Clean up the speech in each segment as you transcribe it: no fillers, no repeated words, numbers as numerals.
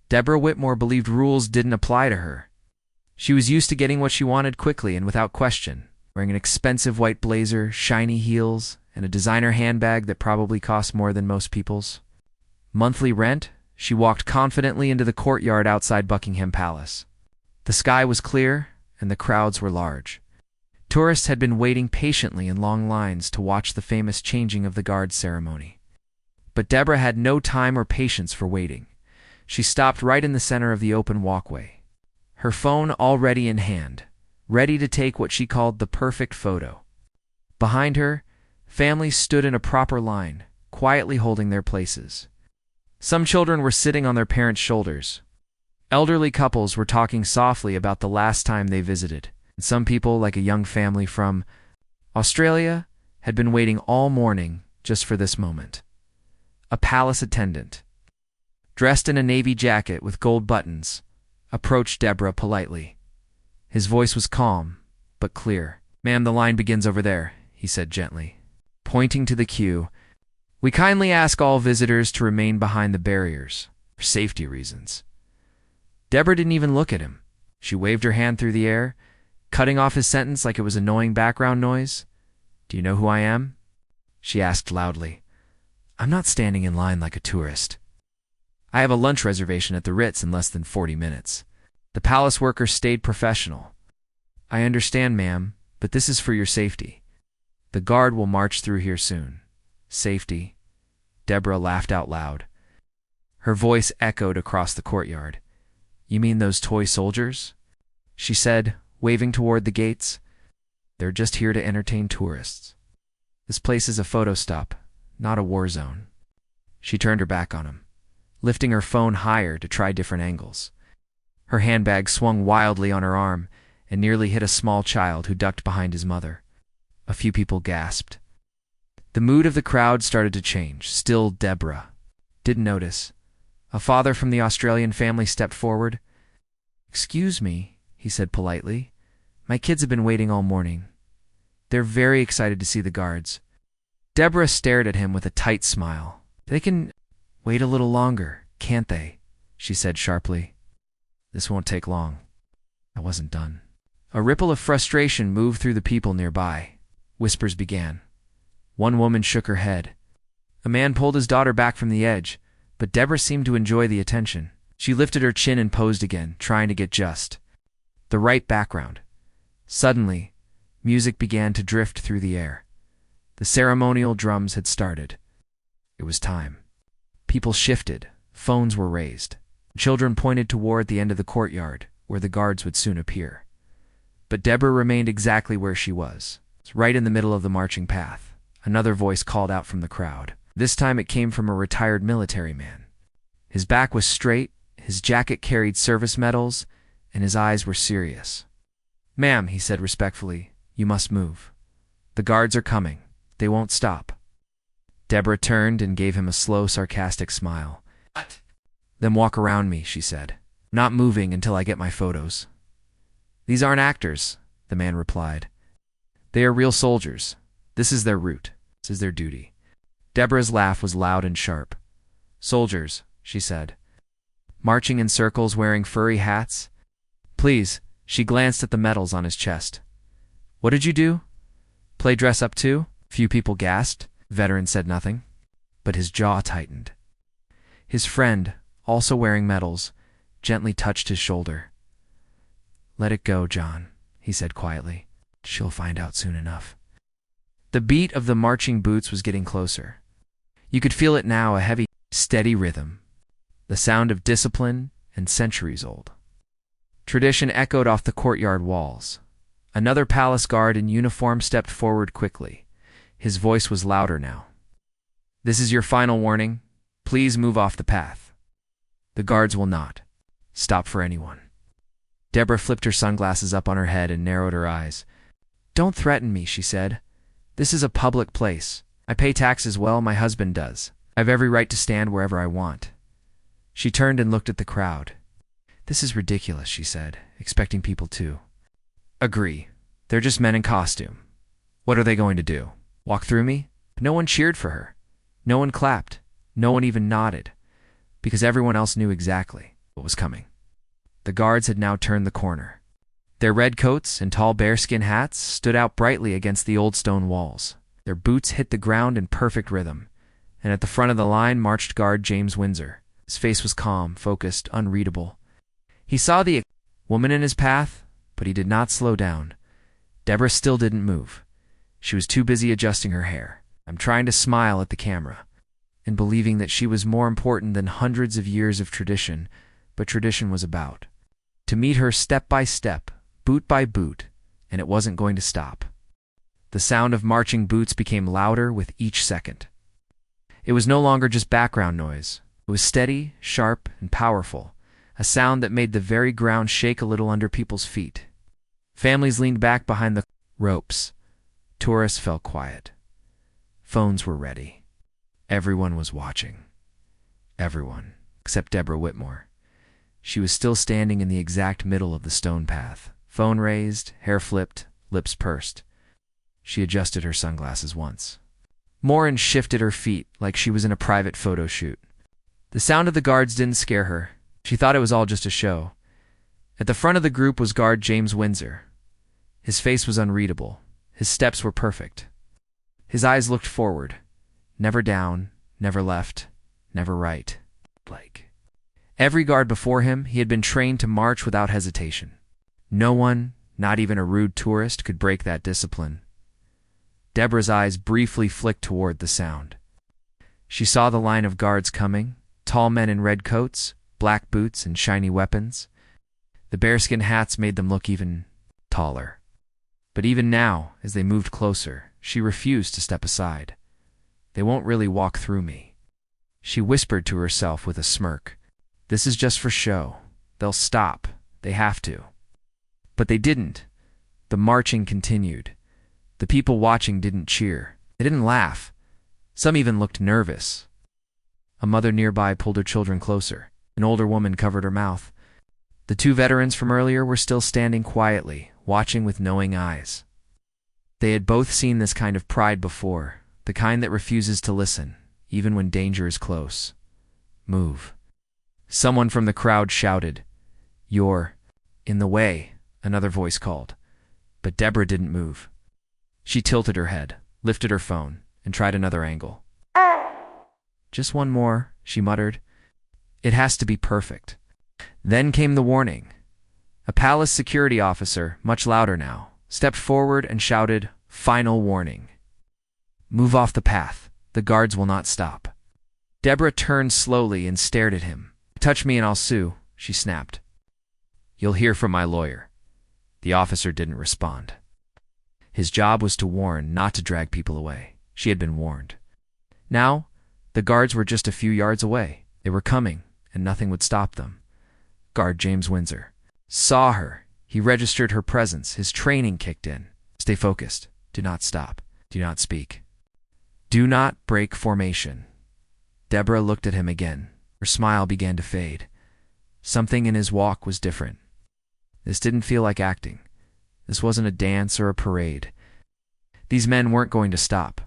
Deborah Whitmore believed rules didn't apply to her. She was used to getting what she wanted quickly and without question, wearing an expensive white blazer, shiny heels, and a designer handbag that probably cost more than most people's. Monthly rent, she walked confidently into the courtyard outside Buckingham Palace. The sky was clear, and the crowds were large. Tourists had been waiting patiently in long lines to watch the famous changing of the guard ceremony. But Deborah had no time or patience for waiting. She stopped right in the center of the open walkway, her phone already in hand, ready to take what she called the perfect photo. Behind her, families stood in a proper line, quietly holding their places. Some children were sitting on their parents' shoulders. Elderly couples were talking softly about the last time they visited. Some people, like a young family from Australia, had been waiting all morning just for this moment. A palace attendant, dressed in a navy jacket with gold buttons, approached Deborah politely. His voice was calm, but clear. "Ma'am, the line begins over there," he said gently, pointing to the queue. "We kindly ask all visitors to remain behind the barriers, for safety reasons." Deborah didn't even look at him. She waved her hand through the air, cutting off his sentence like it was annoying background noise. "Do you know who I am?" she asked loudly. "I'm not standing in line like a tourist. I have a lunch reservation at the Ritz in less than 40 minutes. The palace worker stayed professional. I understand, ma'am, but this is for your safety. The guard will march through here soon." "Safety?" Deborah laughed out loud. Her voice echoed across the courtyard. "You mean those toy soldiers?" she said, waving toward the gates. "They're just here to entertain tourists. This place is a photo stop, not a war zone." She turned her back on him, lifting her phone higher to try different angles. Her handbag swung wildly on her arm and nearly hit a small child who ducked behind his mother. A few people gasped. The mood of the crowd started to change. Still, Deborah didn't notice. A father from the Australian family stepped forward. "Excuse me," he said politely. "My kids have been waiting all morning. They're very excited to see the guards." Deborah stared at him with a tight smile. "They can wait a little longer, can't they?" she said sharply. "This won't take long." I wasn't done. A ripple of frustration moved through the people nearby. Whispers began. One woman shook her head. A man pulled his daughter back from the edge, but Deborah seemed to enjoy the attention. She lifted her chin and posed again, trying to get just the right background. Suddenly, music began to drift through the air. The ceremonial drums had started. It was time. People shifted. Phones were raised. Children pointed toward the end of the courtyard, where the guards would soon appear. But Deborah remained exactly where she was, right in the middle of the marching path. Another voice called out from the crowd. This time it came from a retired military man. His back was straight, his jacket carried service medals, and his eyes were serious. "Ma'am," he said respectfully, "you must move. The guards are coming. They won't stop." Deborah turned and gave him a slow, sarcastic smile. "What?" "Then walk around me," she said. "Not moving until I get my photos." "These aren't actors," the man replied. "They are real soldiers. This is their route. This is their duty." Deborah's laugh was loud and sharp. "Soldiers," she said, marching in circles wearing furry hats. "Please," she glanced at the medals on his chest. "What did you do? Play dress up too?" Few people gasped. The veteran said nothing, but his jaw tightened. His friend, also wearing medals, gently touched his shoulder. "Let it go, John," he said quietly. "She'll find out soon enough." The beat of the marching boots was getting closer. You could feel it now, a heavy, steady rhythm, the sound of discipline and centuries old. Tradition echoed off the courtyard walls. Another palace guard in uniform stepped forward quickly. His voice was louder now. "This is your final warning. Please move off the path. The guards will not stop for anyone." Deborah flipped her sunglasses up on her head and narrowed her eyes. "Don't threaten me," she said. "This is a public place. I pay taxes well, my husband does. I have every right to stand wherever I want." She turned and looked at the crowd. "This is ridiculous," she said, expecting people to agree. "They're just men in costume. What are they going to do? Walk through me?" But no one cheered for her. No one clapped. No one even nodded, because everyone else knew exactly what was coming. The guards had now turned the corner. Their red coats and tall bearskin hats stood out brightly against the old stone walls. Their boots hit the ground in perfect rhythm, and at the front of the line marched guard James Windsor. His face was calm, focused, unreadable. He saw the woman in his path, but he did not slow down. Deborah still didn't move. She was too busy adjusting her hair. I'm trying to smile at the camera and believing that she was more important than hundreds of years of tradition, but tradition was about to meet her step by step, boot by boot, and it wasn't going to stop. The sound of marching boots became louder with each second. It was no longer just background noise. It was steady, sharp, and powerful, a sound that made the very ground shake a little under people's feet. Families leaned back behind the ropes. Tourists fell quiet. Phones were ready. Everyone was watching. Everyone, except Deborah Whitmore. She was still standing in the exact middle of the stone path, phone raised, hair flipped, lips pursed. She adjusted her sunglasses once more and shifted her feet like she was in a private photo shoot. The sound of the guards didn't scare her. She thought it was all just a show. At the front of the group was guard James Windsor. His face was unreadable. His steps were perfect. His eyes looked forward, never down, never left, never right. Like every guard before him, he had been trained to march without hesitation. No one, not even a rude tourist, could break that discipline. Deborah's eyes briefly flicked toward the sound. She saw the line of guards coming, tall men in red coats, black boots, and shiny weapons. The bearskin hats made them look even taller. But even now, as they moved closer, she refused to step aside. They won't really walk through me. She whispered to herself with a smirk. This is just for show. They'll stop. They have to. But they didn't. The marching continued. The people watching didn't cheer. They didn't laugh. Some even looked nervous. A mother nearby pulled her children closer. An older woman covered her mouth. The two veterans from earlier were still standing quietly, watching with knowing eyes. They had both seen this kind of pride before, the kind that refuses to listen, even when danger is close. Move. Someone from the crowd shouted. You're in the way, another voice called. But Deborah didn't move. She tilted her head, lifted her phone, and tried another angle. Just one more, she muttered. It has to be perfect. Then came the warning. A palace security officer, much louder now, stepped forward and shouted, Final warning. Move off the path. The guards will not stop. Deborah turned slowly and stared at him. Touch me and I'll sue, she snapped. You'll hear from my lawyer. The officer didn't respond. His job was to warn, not to drag people away. She had been warned. Now, the guards were just a few yards away. They were coming, and nothing would stop them. Guard James Windsor saw her. He registered her presence. His training kicked in. Stay focused. Do not stop. Do not speak. Do not break formation. Deborah looked at him again. Her smile began to fade. Something in his walk was different. This didn't feel like acting. This wasn't a dance or a parade. These men weren't going to stop.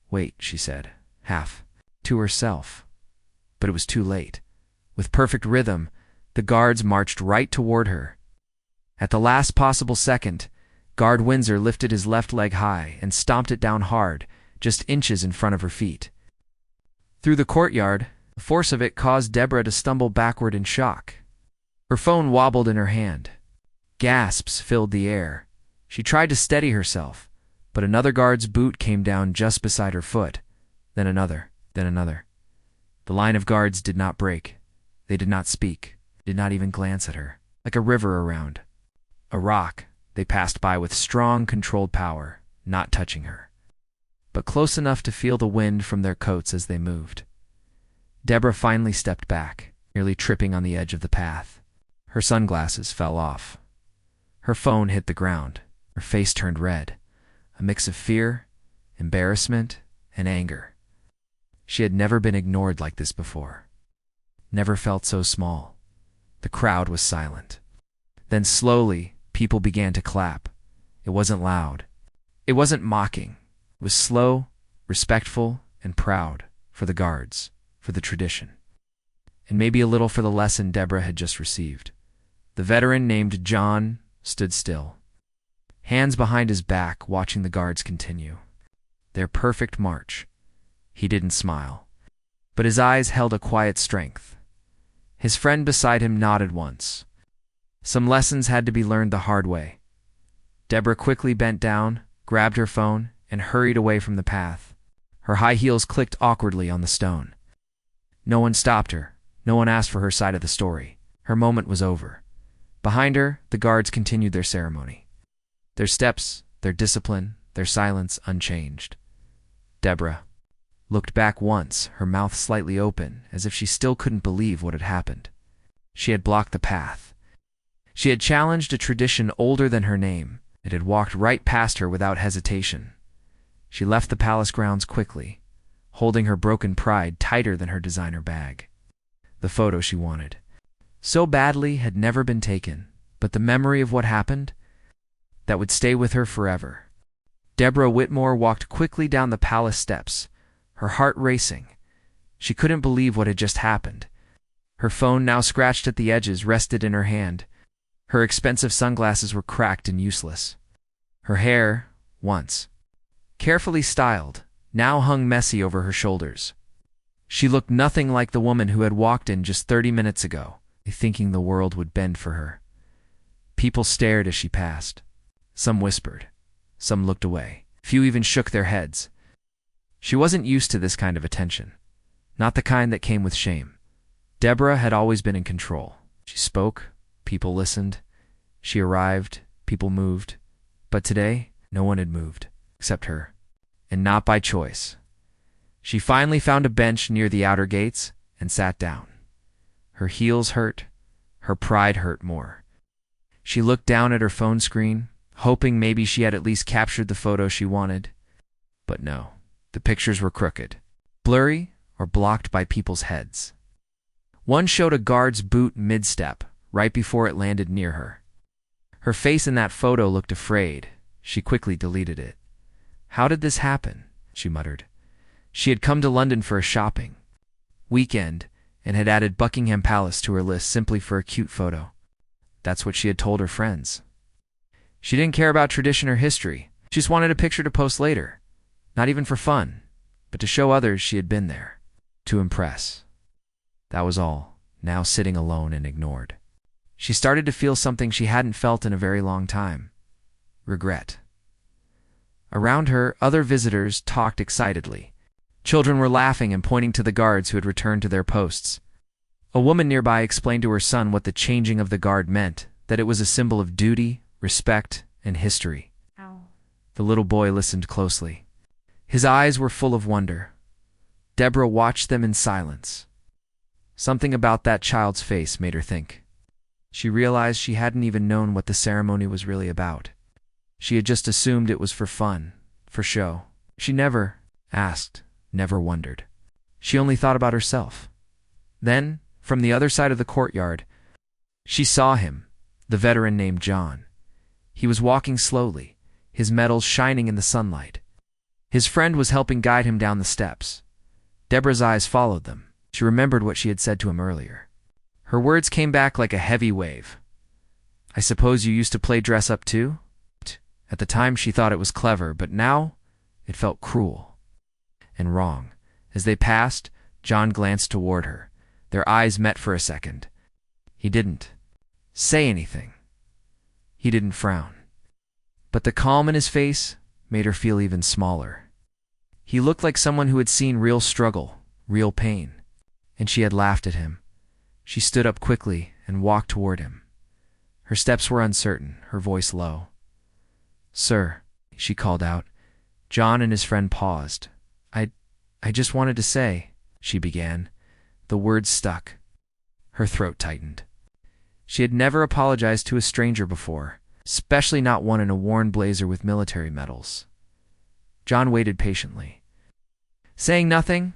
Wait, she said, half to herself. But it was too late. With perfect rhythm, the guards marched right toward her. At the last possible second, Guard Windsor lifted his left leg high and stomped it down hard, just inches in front of her feet. Through the courtyard, the force of it caused Deborah to stumble backward in shock. Her phone wobbled in her hand. Gasps filled the air. She tried to steady herself, but another guard's boot came down just beside her foot. Then another, then another. The line of guards did not break. They did not speak, did not even glance at her. Like a river around a rock, they passed by with strong, controlled power, not touching her, but close enough to feel the wind from their coats as they moved. Deborah finally stepped back, nearly tripping on the edge of the path. Her sunglasses fell off. Her phone hit the ground. Her face turned red, a mix of fear, embarrassment, and anger. She had never been ignored like this before. Never felt so small. The crowd was silent. Then slowly, people began to clap. It wasn't loud. It wasn't mocking. It was slow, respectful, and proud, for the guards, for the tradition. and maybe a little for the lesson Deborah had just received. The veteran named John stood still, hands behind his back, watching the guards continue their perfect march. He didn't smile, but his eyes held a quiet strength. His friend beside him nodded once. Some lessons had to be learned the hard way. Deborah quickly bent down, grabbed her phone, and hurried away from the path. Her high heels clicked awkwardly on the stone. No one stopped her. No one asked for her side of the story. Her moment was over. Behind her, the guards continued their ceremony. Their steps, their discipline, their silence unchanged. Deborah looked back once, her mouth slightly open, as if she still couldn't believe what had happened. She had blocked the path. She had challenged a tradition older than her name. It had walked right past her without hesitation. She left the palace grounds quickly, holding her broken pride tighter than her designer bag. The photo she wanted so badly had never been taken, but the memory of what happened, that would stay with her forever. Deborah Whitmore walked quickly down the palace steps, her heart racing. She couldn't believe what had just happened. Her phone, now scratched at the edges, rested in her hand. Her expensive sunglasses were cracked and useless. Her hair, once carefully styled, now hung messy over her shoulders. She looked nothing like the woman who had walked in just 30 minutes ago, thinking the world would bend for her. People stared as she passed. Some whispered. Some looked away. Few even shook their heads. She wasn't used to this kind of attention, not the kind that came with shame. Deborah had always been in control. She spoke, people listened. She arrived, people moved. But today, no one had moved, except her. And not by choice. She finally found a bench near the outer gates and sat down. Her heels hurt. Her pride hurt more. She looked down at her phone screen, hoping maybe she had at least captured the photo she wanted. But no, the pictures were crooked, blurry, or blocked by people's heads. One showed a guard's boot mid-step, right before it landed near her. Her face in that photo looked afraid. She quickly deleted it. "How did this happen?" she muttered. She had come to London for a shopping weekend and had added Buckingham Palace to her list simply for a cute photo. That's what she had told her friends. She didn't care about tradition or history. She just wanted a picture to post later. Not even for fun, but to show others she had been there. To impress. That was all, now sitting alone and ignored. She started to feel something she hadn't felt in a very long time. Regret. Around her, other visitors talked excitedly. Children were laughing and pointing to the guards who had returned to their posts. A woman nearby explained to her son what the changing of the guard meant, that it was a symbol of duty, respect, and history. Ow. The little boy listened closely. His eyes were full of wonder. Deborah watched them in silence. Something about that child's face made her think. She realized she hadn't even known what the ceremony was really about. She had just assumed it was for fun, for show. She never asked, never wondered. She only thought about herself. Then, from the other side of the courtyard, she saw him, the veteran named John. He was walking slowly, his medals shining in the sunlight. His friend was helping guide him down the steps. Deborah's eyes followed them. She remembered what she had said to him earlier. Her words came back like a heavy wave. "I suppose you used to play dress-up too?" At the time she thought it was clever, but now it felt cruel and wrong. As they passed, John glanced toward her. Their eyes met for a second. He didn't say anything. He didn't frown. But the calm in his face made her feel even smaller. He looked like someone who had seen real struggle, real pain, and she had laughed at him. She stood up quickly and walked toward him. Her steps were uncertain, her voice low. "Sir," she called out. John and his friend paused. I just wanted to say," she began. The words stuck. Her throat tightened. She had never apologized to a stranger before, especially not one in a worn blazer with military medals. John waited patiently. "Saying nothing?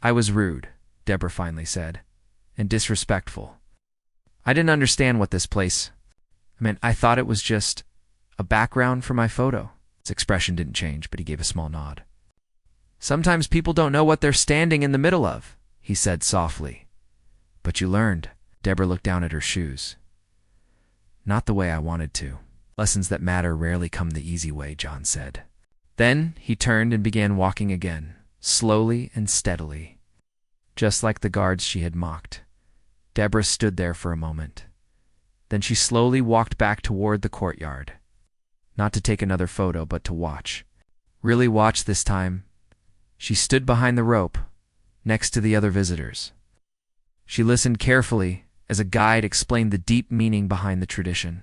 I was rude," Deborah finally said, "and disrespectful. I didn't understand what this place meant. I thought it was just a background for my photo." His expression didn't change, but he gave a small nod. "Sometimes people don't know what they're standing in the middle of," he said softly. But you learned. Deborah looked down at her shoes. Not the way I wanted to. Lessons that matter rarely come the easy way, John said. Then he turned and began walking again, slowly and steadily. Just like the guards she had mocked. Deborah stood there for a moment. Then she slowly walked back toward the courtyard. Not to take another photo, but to watch. Really watch this time. She stood behind the rope, next to the other visitors. She listened carefully as a guide explained the deep meaning behind the tradition.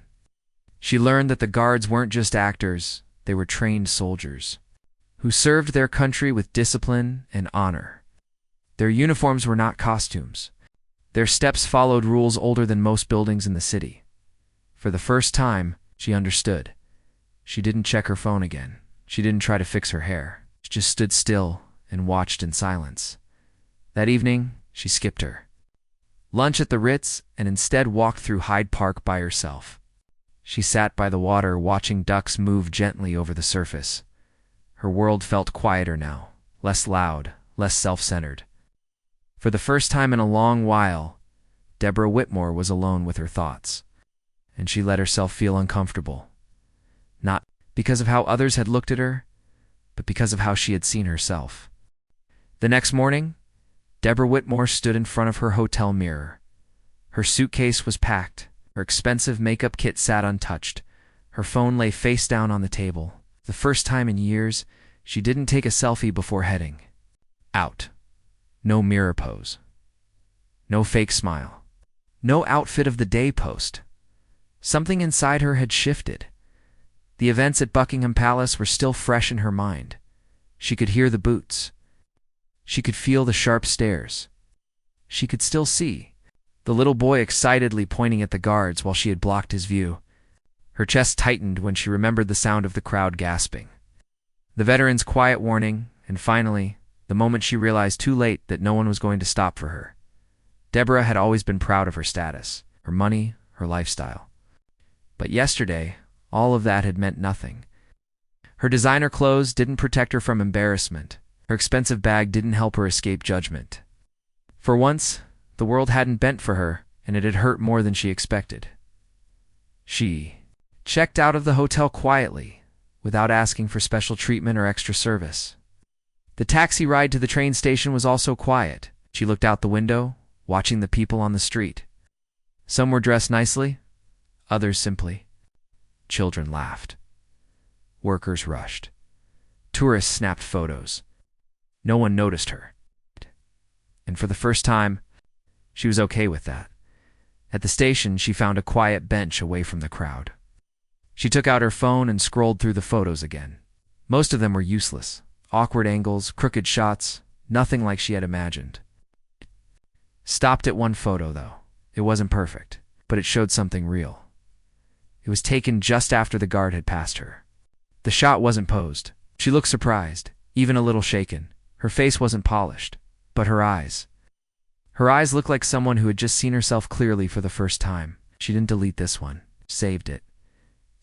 She learned that the guards weren't just actors, they were trained soldiers, who served their country with discipline and honor. Their uniforms were not costumes. Their steps followed rules older than most buildings in the city. For the first time, she understood. She didn't check her phone again. She didn't try to fix her hair. She just stood still and watched in silence. That evening, she skipped her lunch at the Ritz and instead walked through Hyde Park by herself. She sat by the water watching ducks move gently over the surface. Her world felt quieter now, less loud, less self-centered. For the first time in a long while, Deborah Whitmore was alone with her thoughts, and she let herself feel uncomfortable. Not because of how others had looked at her, but because of how she had seen herself. The next morning, Deborah Whitmore stood in front of her hotel mirror. Her suitcase was packed. Her expensive makeup kit sat untouched. Her phone lay face down on the table. The first time in years, she didn't take a selfie before heading out. No mirror pose. No fake smile. No outfit of the day post. Something inside her had shifted. The events at Buckingham Palace were still fresh in her mind. She could hear the boots. She could feel the sharp stares. She could still see the little boy excitedly pointing at the guards while she had blocked his view. Her chest tightened when she remembered the sound of the crowd gasping. The veteran's quiet warning, and finally, the moment she realized too late that no one was going to stop for her. Deborah had always been proud of her status, her money, her lifestyle. But yesterday, all of that had meant nothing. Her designer clothes didn't protect her from embarrassment. Her expensive bag didn't help her escape judgment. For once, the world hadn't bent for her, and it had hurt more than she expected. She checked out of the hotel quietly, without asking for special treatment or extra service. The taxi ride to the train station was also quiet. She looked out the window, watching the people on the street. Some were dressed nicely, others simply. Children laughed. Workers rushed. Tourists snapped photos. No one noticed her. And for the first time, she was okay with that. At the station, she found a quiet bench away from the crowd. She took out her phone and scrolled through the photos again. Most of them were useless. Awkward angles, crooked shots, nothing like she had imagined. Stopped at one photo, though. It wasn't perfect, but it showed something real. It was taken just after the guard had passed her. The shot wasn't posed. She looked surprised, even a little shaken. Her face wasn't polished, but her eyes. Her eyes looked like someone who had just seen herself clearly for the first time. She didn't delete this one, saved it.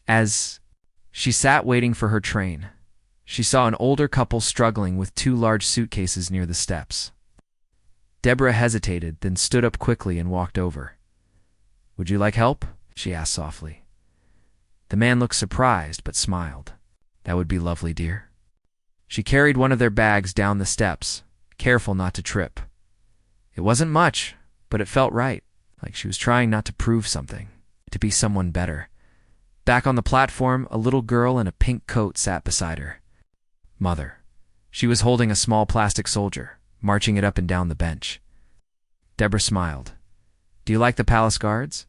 As she sat waiting for her train, she saw an older couple struggling with two large suitcases near the steps. Deborah hesitated, then stood up quickly and walked over. "Would you like help?" she asked softly. The man looked surprised, but smiled. "That would be lovely, dear." She carried one of their bags down the steps, careful not to trip. It wasn't much, but it felt right, like she was trying not to prove something, to be someone better. Back on the platform, a little girl in a pink coat sat beside her. Mother. She was holding a small plastic soldier, marching it up and down the bench. Deborah smiled. "Do you like the palace guards?"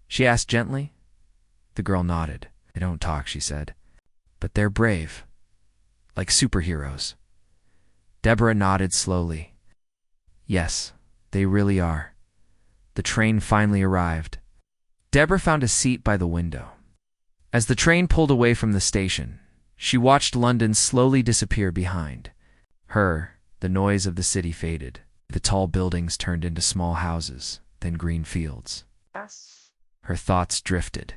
she asked gently. The girl nodded. "They don't talk," she said. "But they're brave. Like superheroes." Deborah nodded slowly. "Yes, they really are." The train finally arrived. Deborah found a seat by the window. As the train pulled away from the station, she watched London slowly disappear behind her. The noise of the city faded. The tall buildings turned into small houses, then green fields. Her thoughts drifted.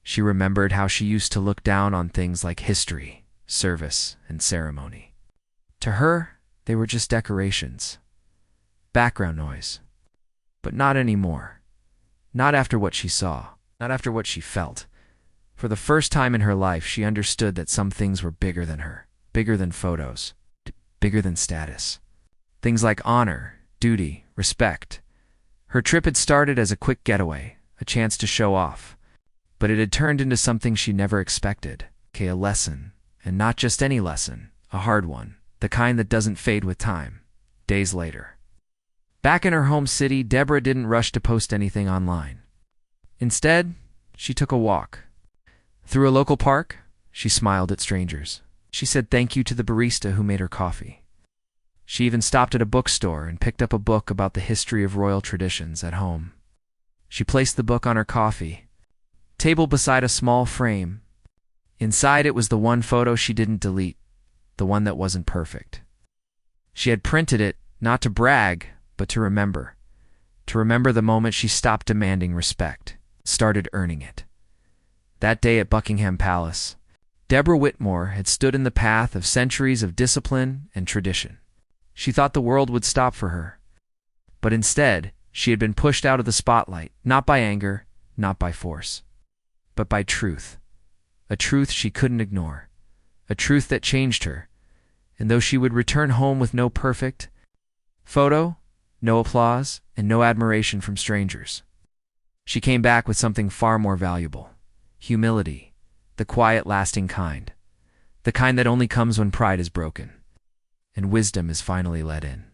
She remembered how she used to look down on things like history, service, and ceremony. To her, they were just decorations. Background noise. But not anymore. Not after what she saw. Not after what she felt. For the first time in her life, she understood that some things were bigger than her. Bigger than photos. Bigger than status. Things like honor, duty, respect. Her trip had started as a quick getaway, a chance to show off. But it had turned into something she never expected. A lesson. And not just any lesson. A hard one. The kind that doesn't fade with time. Days later. Back in her home city, Deborah didn't rush to post anything online. Instead, she took a walk. Through a local park, she smiled at strangers. She said thank you to the barista who made her coffee. She even stopped at a bookstore and picked up a book about the history of royal traditions at home. She placed the book on her coffee table beside a small frame. Inside it was the one photo she didn't delete, the one that wasn't perfect. She had printed it, not to brag, but to remember. To remember the moment she stopped demanding respect, started earning it. That day at Buckingham Palace, Deborah Whitmore had stood in the path of centuries of discipline and tradition. She thought the world would stop for her. But instead, she had been pushed out of the spotlight, not by anger, not by force, but by truth. A truth she couldn't ignore. A truth that changed her. And though she would return home with no perfect photo, no applause, and no admiration from strangers, she came back with something far more valuable. Humility. The quiet, lasting kind. The kind that only comes when pride is broken and wisdom is finally let in.